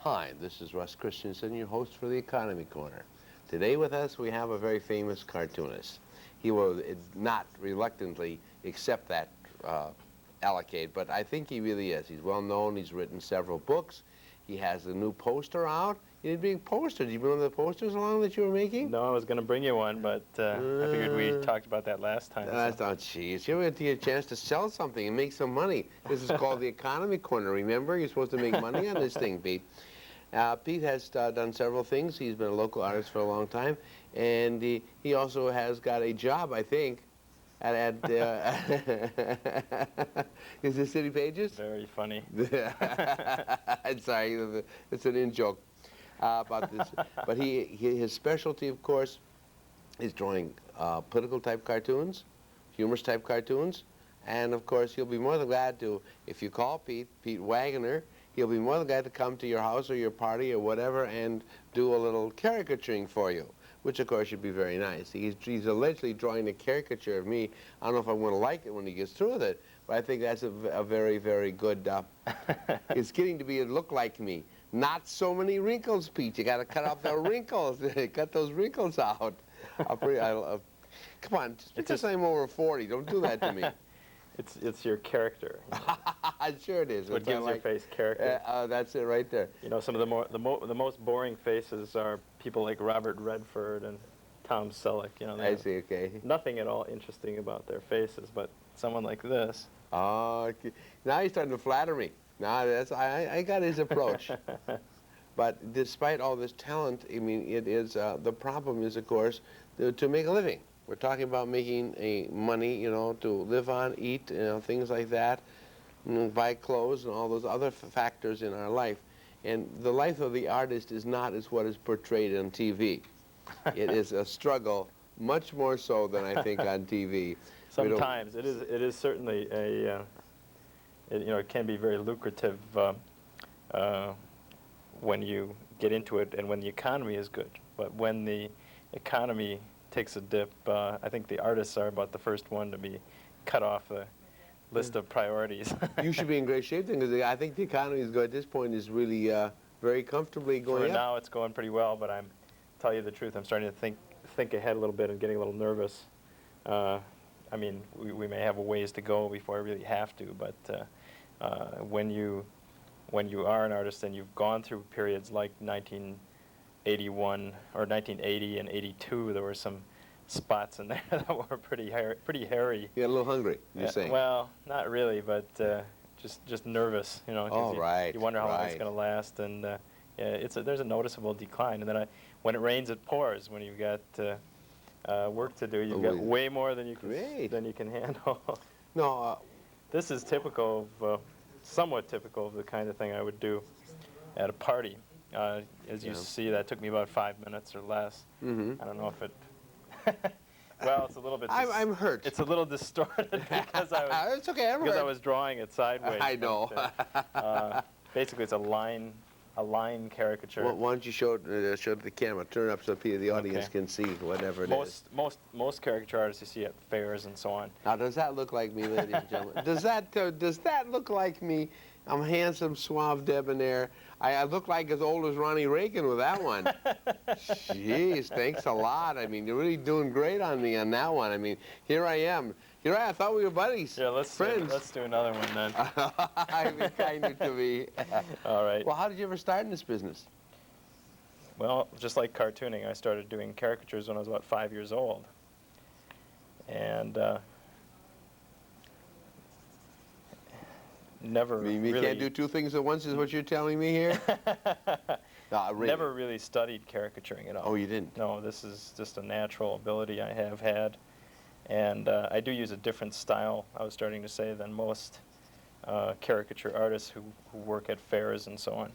Hi, this is Russ Christensen, your host for the Economy Corner. Today with us we have a very famous cartoonist. He will not reluctantly accept that allocate, but I think he really is. He's well known, he's written several books, he has a new poster out. You did a big poster. Did you bring one of the posters along that you were making? No, I was going to bring you one, but I figured we talked about that last time. That's not cheese. You're going to get a chance to sell something and make some money. This is called the Economy Corner, remember? You're supposed to make money on this thing, Pete. Pete has done several things. He's been a local artist for a long time, and he also has got a job, I think, at is this City Pages? Very funny. Sorry, it's an in-joke about this. But his specialty, of course, is drawing political-type cartoons, humorous-type cartoons, and, of course, he'll be more than glad to, if you call Pete Wagner, he'll be more than glad to come to your house or your party or whatever and do a little caricaturing for you, which, of course, should be very nice. He's allegedly drawing a caricature of me. I don't know if I'm going to like it when he gets through with it, but I think that's a very, very good... it's getting to be a look like me. Not so many wrinkles, Pete. You got to cut off the wrinkles. Cut those wrinkles out. Come on, just because I'm over 40, don't do that to me. It's your character. You know. Sure it is. What gives your face character. That's it right there. You know, some of the most boring faces are people like Robert Redford and Tom Selleck. You know, I see. Okay. Nothing at all interesting about their faces, but someone like this. Oh, okay. Now he's starting to flatter me. Now I got his approach. But despite all this talent, I mean, it is the problem is, of course, to make a living. We're talking about making money, you know, to live on, eat, you know, things like that, buy clothes and all those other factors in our life. And the life of the artist is not as what is portrayed on TV. It is a struggle, much more so than I think on TV. Sometimes it is certainly a you know, it can be very lucrative when you get into it and when the economy is good. But when the economy takes a dip, I think the artists are about the first one to be cut off the list of priorities. You should be in great shape then, because I think the economy is good at this point, is really very comfortably going up. For now, it's going pretty well, but tell you the truth, I'm starting to think ahead a little bit and getting a little nervous. I mean, we may have a ways to go before I really have to, but when you are an artist and you've gone through periods like 1981 or 1980 and 82, there were some spots in there that were pretty hairy. You got a little hungry, you're saying? Well, not really, but just nervous, you know. Oh, right. You wonder how long it's going to last, and yeah, there's a noticeable decline. And then when it rains, it pours. When you've got work to do, you've got way more than you can handle. No, this is typical of, somewhat typical of the kind of thing I would do at a party. As you see, that took me about 5 minutes or less. Mm-hmm. I don't know if it... well, it's a little bit... I'm hurt. It's a little distorted because it's okay, I'm because hurt. I was drawing it sideways. I know. But, basically, it's a line caricature. Why don't you show it to the camera? Turn it up so the audience can see whatever it is. Most caricature artists you see at fairs and so on. Now, does that look like me, ladies and gentlemen? Does that look like me? I'm handsome, suave, debonair. I look like as old as Ronnie Reagan with that one. Jeez, thanks a lot. I mean, you're really doing great on me on that one. I mean, here I am. I thought we were buddies. Yeah, let's do another one then. I'd be kinder to me. All right. Well, how did you ever start in this business? Well, just like cartooning, I started doing caricatures when I was about 5 years old. And never really... You can't do two things at once is what you're telling me here? No, really. Never really studied caricaturing at all. Oh, you didn't? No, this is just a natural ability I have had. And I do use a different style, I was starting to say, than most caricature artists who work at fairs and so on.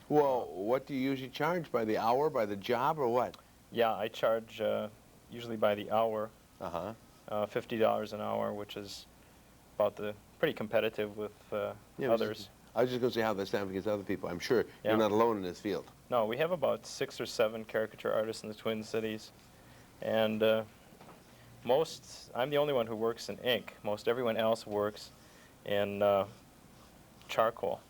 Well, what do you usually charge? By the hour, by the job, or what? Yeah, I charge usually by the hour, $50 an hour, which is about pretty competitive with others. I was just going to say how that stands against other people. I'm sure you're not alone in this field. No, we have about 6 or 7 caricature artists in the Twin Cities, and I'm the only one who works in ink. Most everyone else works in charcoal.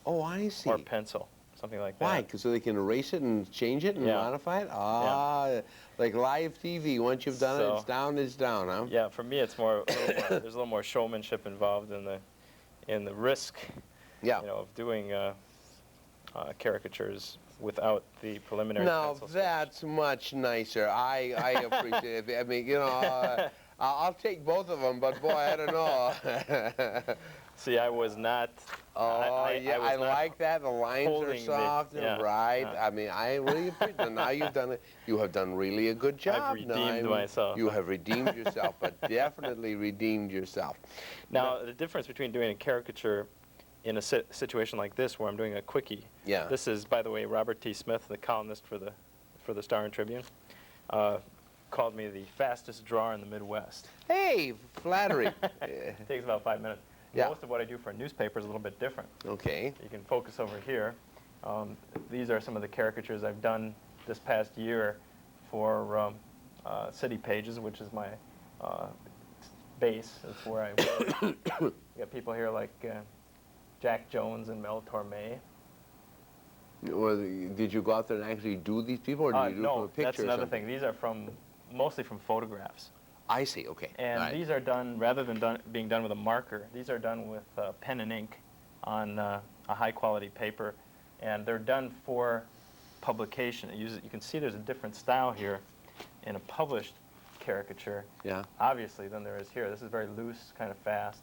Oh, I see. Or pencil. something like that. Why? Because so they can erase it and change it and Yeah. modify it? Ah, like live TV. Once you've done it, it's down, huh? Yeah, for me, it's more, there's a little more showmanship involved in the risk, Yeah. of doing caricatures without the preliminary Now pencil sketch. that's much nicer. I appreciate it. I mean, I'll take both of them, but boy, I don't know. See, I was not. Oh, yeah, I like that. The lines are holding soft and right. I mean, I really appreciate it. Now you've done it. You have done really a good job. I've redeemed myself. You have redeemed yourself, but definitely redeemed yourself. Now, the difference between doing a caricature in a situation like this, where I'm doing a quickie. Yeah. This is, by the way, Robert T. Smith, the columnist for the Star and Tribune, called me the fastest drawer in the Midwest. Hey, flattery. It takes about 5 minutes. Yeah. Most of what I do for a newspaper is a little bit different. Okay. You can focus over here. These are some of the caricatures I've done this past year for City Pages, which is my base. That's where I work. You got people here like Jack Jones and Mel Torme. Well, did you go out there and actually do these people, or did you do it from a picture? No, that's or another something? thing. These are mostly from photographs. I see. Okay. And All right. these are done, rather than being done with a marker, these are done with pen and ink on a high-quality paper, and they're done for publication. You can see there's a different style here in a published caricature, Yeah. obviously, than there is here. This is very loose, kind of fast.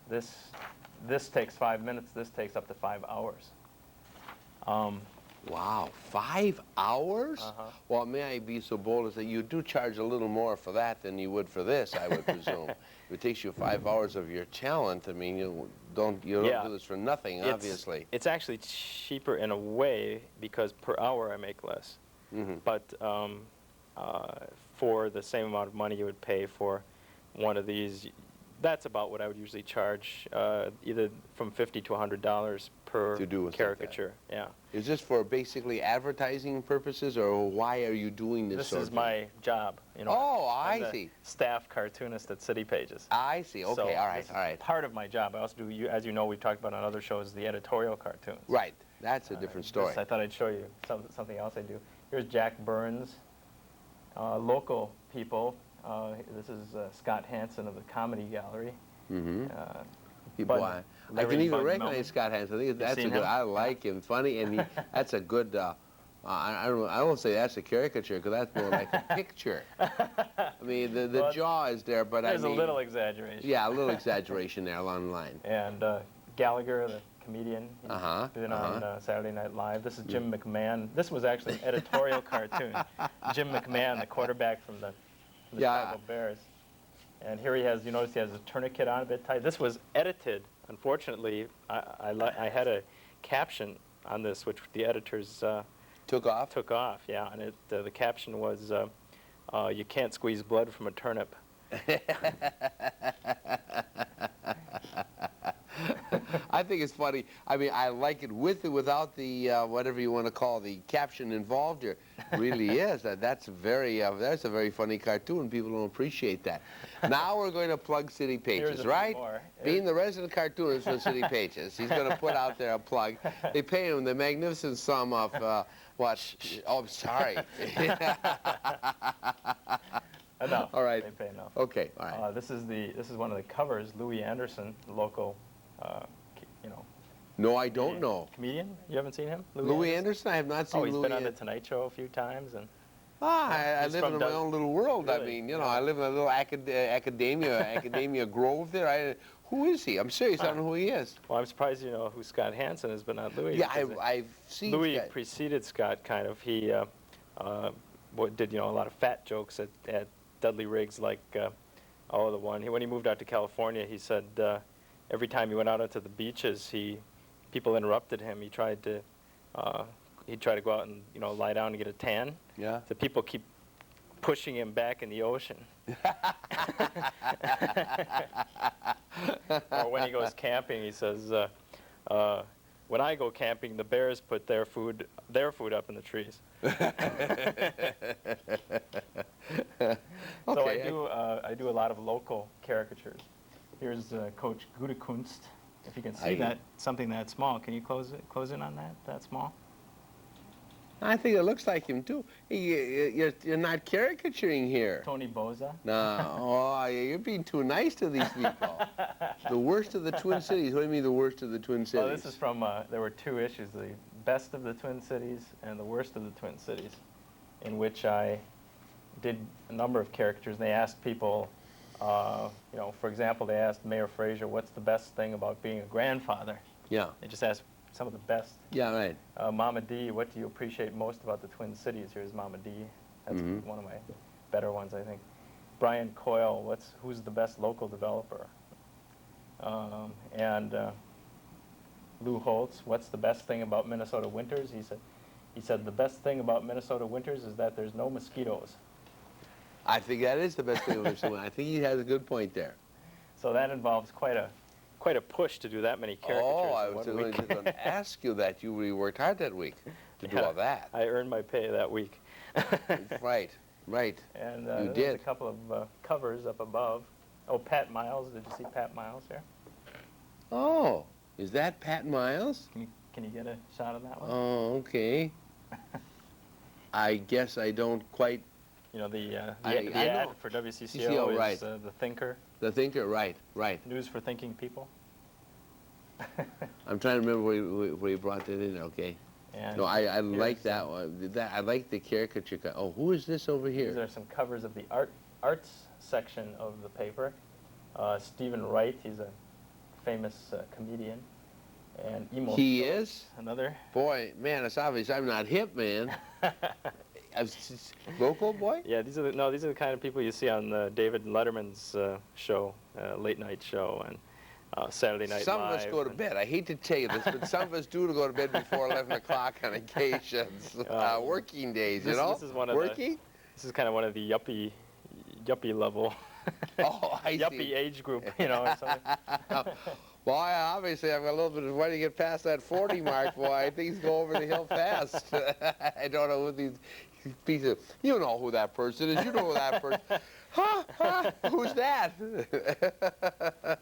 This takes 5 minutes. This takes up to 5 hours. Wow, 5 hours? Uh-huh. Well, may I be so bold as that you do charge a little more for that than you would for this, I would presume. If it takes you 5 hours of your talent, I mean, you don't do this for nothing, obviously. It's actually cheaper in a way because per hour I make less. Mm-hmm. But for the same amount of money you would pay for one of these, that's about what I would usually charge, either from $50 to $100 per To do with caricature. Yeah. Is this for basically advertising purposes, or why are you doing this This sort is of my job. Oh, I'm I the see. Staff cartoonist at City Pages. I see. Okay, So all right, this is all right. part of my job. I also do, as you know, we've talked about on other shows, the editorial cartoons. Right, that's a different story. I thought I'd show you something else I do. Here's Jack Burns, local people. This is Scott Hansen of the Comedy Gallery. Mm-hmm. Bud- I Larry can even Bud recognize Melman. Scott Hansen. I think that's a seen good. him? I like him, funny, and that's a good. I won't say that's a caricature because that's more like a picture. I mean, the Well, jaw is there, but There's I mean, a little exaggeration. yeah, a little exaggeration there along the line. And Gallagher, the comedian, he's Uh-huh, been on Saturday Night Live. This is Jim McMahon. This was actually an editorial cartoon. Jim McMahon, the quarterback from the Chicago Bears. And here he has, you notice he has a tourniquet on a bit tight. This was edited. Unfortunately, I had a caption on this, which the editors Took off? yeah. And the caption was, you can't squeeze blood from a turnip. I think it's funny. I mean, I like it with or without the whatever you want to call the caption involved here. Really is. That's a very funny cartoon. People don't appreciate that. Now we're going to plug City Pages, right? Being the resident cartoonist for City Pages, he's going to put out there a plug. They pay him the magnificent sum of what? Oh, I'm sorry. No, all right. they pay enough. Okay. All right. This is one of the covers. Louie Anderson, local, No, I don't know. comedian. You haven't seen him? Louie Anderson? I have not seen Oh, he's Louie been on the Tonight Show a few times, and I He's live from in my own little world. Really? I mean, I live in a little academia grove there. Who is he? I'm serious. I don't know who he is. well, I'm surprised you know who Scott Hansen is, but not Louie. Yeah, because I've seen Louie Scott. preceded Scott, kind of. He did a lot of fat jokes at Dudley Riggs, like when he moved out to California, he said every time he went out onto the beaches, people interrupted him. He tried to go out and lie down and get a tan. Yeah. So people keep pushing him back in the ocean. Or when he goes camping, he says, when I go camping, the bears put their food up in the trees. So I do a lot of local caricatures. Here's Coach Gutekunst. If you can see that, something that small. Can you close in on that small? I think it looks like him too. You're not caricaturing here. Tony Bouza? No, oh, you're being too nice to these people. The worst of the Twin Cities. What do you mean the worst of the Twin Cities? Oh, this is from, there were 2 issues, the best of the Twin Cities and the worst of the Twin Cities, in which I did a number of caricatures. And they asked people, you know, for example, they asked Mayor Fraser, what's the best thing about being a grandfather? Yeah. They just asked some of the best. Yeah, right. Mama D, what do you appreciate most about the Twin Cities? Here's Mama D. That's one of my better ones, I think. Brian Coyle, who's the best local developer? Lou Holtz, what's the best thing about Minnesota winters? He said the best thing about Minnesota winters is that there's no mosquitoes. I think that is the best thing we've seen. I think he has a good point there. So that involves quite a push to do that many caricatures. Oh, I in was one going week. to ask you that. You really worked hard that week to do all that. I earned my pay that week. Right, right. And you there's did. a couple of covers up above. Oh, Pat Miles. Did you see Pat Miles here? Oh, is that Pat Miles? Can you get a shot of that one? Oh, okay. I guess I don't quite. You know, the I ad know. for WCCO CCO, is right. The Thinker. The Thinker, right, right. News for thinking people. I'm trying to remember where you brought that in. Okay. And No, I like that one. I like the caricature. Oh, who is this over here? These are some covers of the arts section of the paper. Stephen Wright, he's a famous comedian. And Emo He Phillips, is? another. Boy, man, it's obvious I'm not hip, man. Local boy? Yeah, these are the kind of people you see on David Letterman's show, late night show, and Saturday Night Some Live. of us go to bed. I hate to tell you this, but some of us do go to bed before 11 o'clock on occasions. Working days, you know? This is one of Working? This is kind of one of the yuppie level. Oh, I yuppie see. age group, you know. Or something. Well, obviously, I've got a little bit of when you get past that 40 mark, boy, things go over the hill fast. I don't know who these pieces. You know who that person is. You know who that person. Who's that?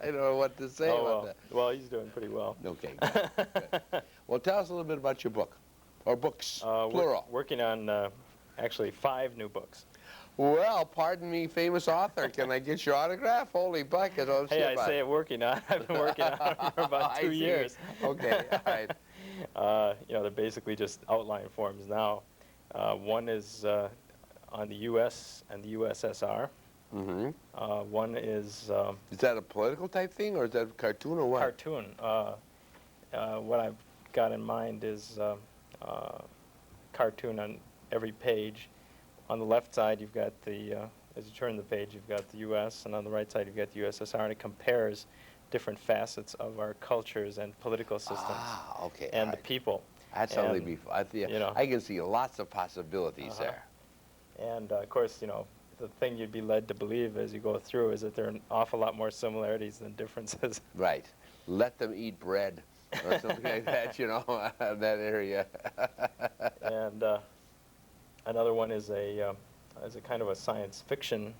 I don't know what to say about that. Well, he's doing pretty well. Okay. Good. Well, tell us a little bit about your book, or books, plural. Working on actually 5 new books. Well, pardon me, famous author. Can I get your autograph? Holy bucket! Hey, I say it working on. I've been working on it for about 2 years. Okay, all right. You know, they're basically just outline forms now. One is on the U.S. and the USSR. Mm-hmm. One is... is that a political type thing, or is that a cartoon, or what? Cartoon. What I've got in mind is cartoon on every page. On the left side, you've got the, as you turn the page, you've got the U.S., and on the right side, you've got the USSR, and it compares different facets of our cultures and political systems. Ah, okay. And the people. That's something before. I can see lots of possibilities there. And, of course, you know, the thing you'd be led to believe as you go through is that there are an awful lot more similarities than differences. Right. Let them eat bread, or something like that, you know, that area. And another one is a kind of a science fiction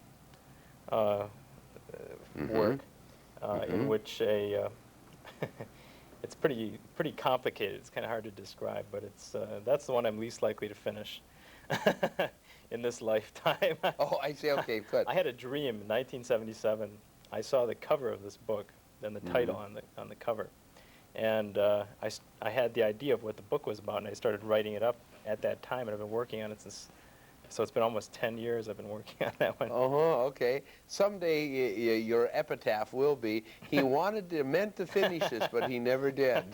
work in which it's pretty complicated. It's kind of hard to describe, but that's the one I'm least likely to finish in this lifetime. Oh, I see. Okay, good. I had a dream in 1977. I saw the cover of this book and the title on the cover, and I had the idea of what the book was about, and I started writing it up at that time, and I've been working on it since. So it's been almost 10 years I've been working on that one. Okay. Someday your epitaph will be, he meant to finish this, but he never did.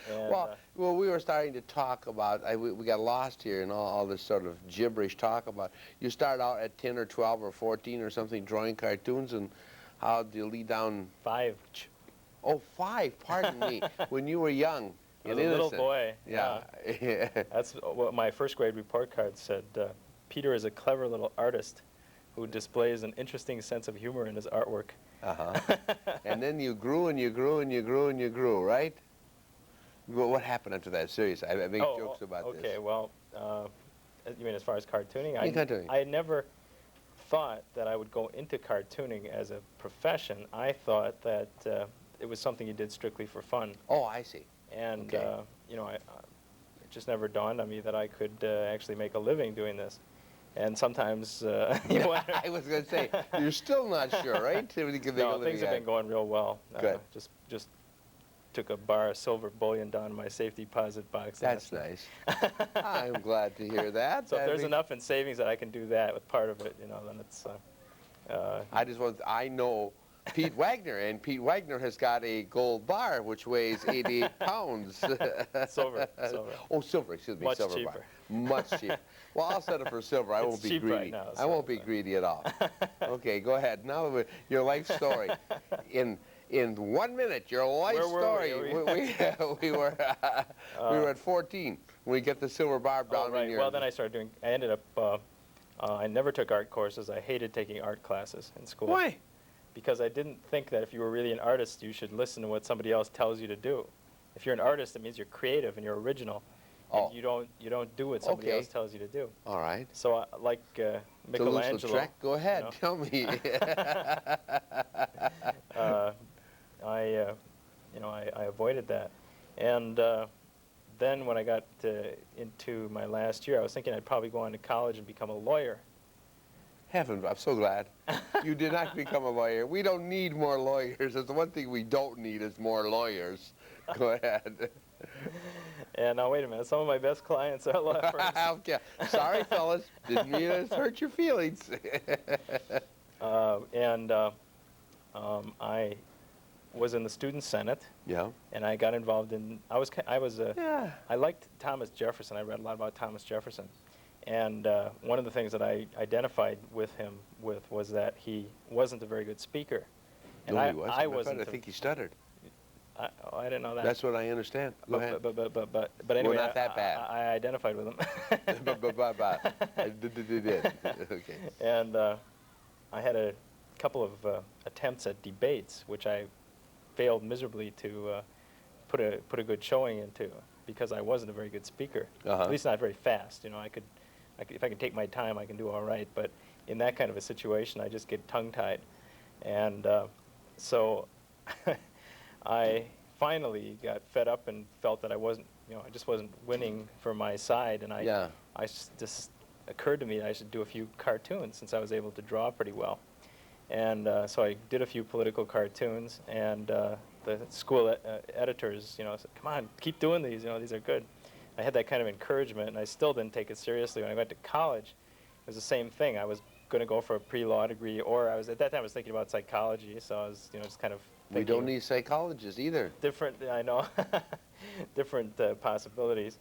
Well, we were starting to talk about, we got lost here in all this sort of gibberish talk about, you start out at 10 or 12 or 14 or something drawing cartoons, and how do you lead down? 5. Oh, 5, pardon me, when you were young. I was a little boy. Yeah. That's what my first grade report card said. Peter is a clever little artist who displays an interesting sense of humor in his artwork. And then you grew and you grew and you grew and you grew, right? Well, what happened after that? Seriously, I make jokes about this. Okay, well, you mean as far as cartooning? Cartooning. I never thought that I would go into cartooning as a profession. I thought that it was something you did strictly for fun. Oh, I see. And, you know, just never dawned on me that I could actually make a living doing this. And sometimes, I was going to say, you're still not sure, right? No, things have been going real well. Good. Just took a bar of silver bullion down in my safety deposit box. That's nice. I'm glad to hear that. So if there's enough in savings that I can do that with part of it, then it's. I know Pete Wagner, and Pete Wagner has got a gold bar which weighs 88 pounds. Silver. Oh, silver, excuse me, Much silver cheaper. bar. Much cheaper. Well, I'll settle for silver. I It's won't be cheap greedy. right now, I won't be greedy at all. Okay, go ahead. Now your life story. In 1 minute, your life Where were story. we? We were at 14 when we get the silver bar down right. in your. Well, then I ended up. I never took art courses. I hated taking art classes in school. Why? Because I didn't think that if you were really an artist, you should listen to what somebody else tells you to do. If you're an artist, it means you're creative and you're original. Oh. And you don't do what somebody else tells you to do. All right. So like Michelangelo. Trek. Go ahead. Tell me. I avoided that. And then when I got into my last year, I was thinking I'd probably go on to college and become a lawyer. Heaven, I'm so glad. You did not become a lawyer. We don't need more lawyers. That's the one thing we don't need is more lawyers. Go ahead. And now, wait a minute. Some of my best clients are law firms. Okay. Sorry, fellas. Didn't mean to hurt your feelings. I was in the student senate. Yeah. And I got involved in. I liked Thomas Jefferson. I read a lot about Thomas Jefferson. And one of the things that I identified with him was that he wasn't a very good speaker. And No, he wasn't. I wasn't. I think he stuttered. I didn't know that. That's what I understand. Go ahead. But anyway, not that bad. I identified with him. I did. Okay. And I had a couple of attempts at debates, which I failed miserably to put a good showing into, because I wasn't a very good speaker. At least not very fast. If I can take my time, I can do all right. But in that kind of a situation, I just get tongue-tied. And so I finally got fed up and felt that I just wasn't winning for my side. And just occurred to me that I should do a few cartoons, since I was able to draw pretty well. And so I did a few political cartoons, and the school editors, said, "Come on, keep doing these. These are good." I had that kind of encouragement, and I still didn't take it seriously. When I went to college, it was the same thing. I was going to go for a pre-law degree, or at that time I was thinking about psychology, so I was, just kind of thinking. We don't need psychologists either. Different, I know, different possibilities.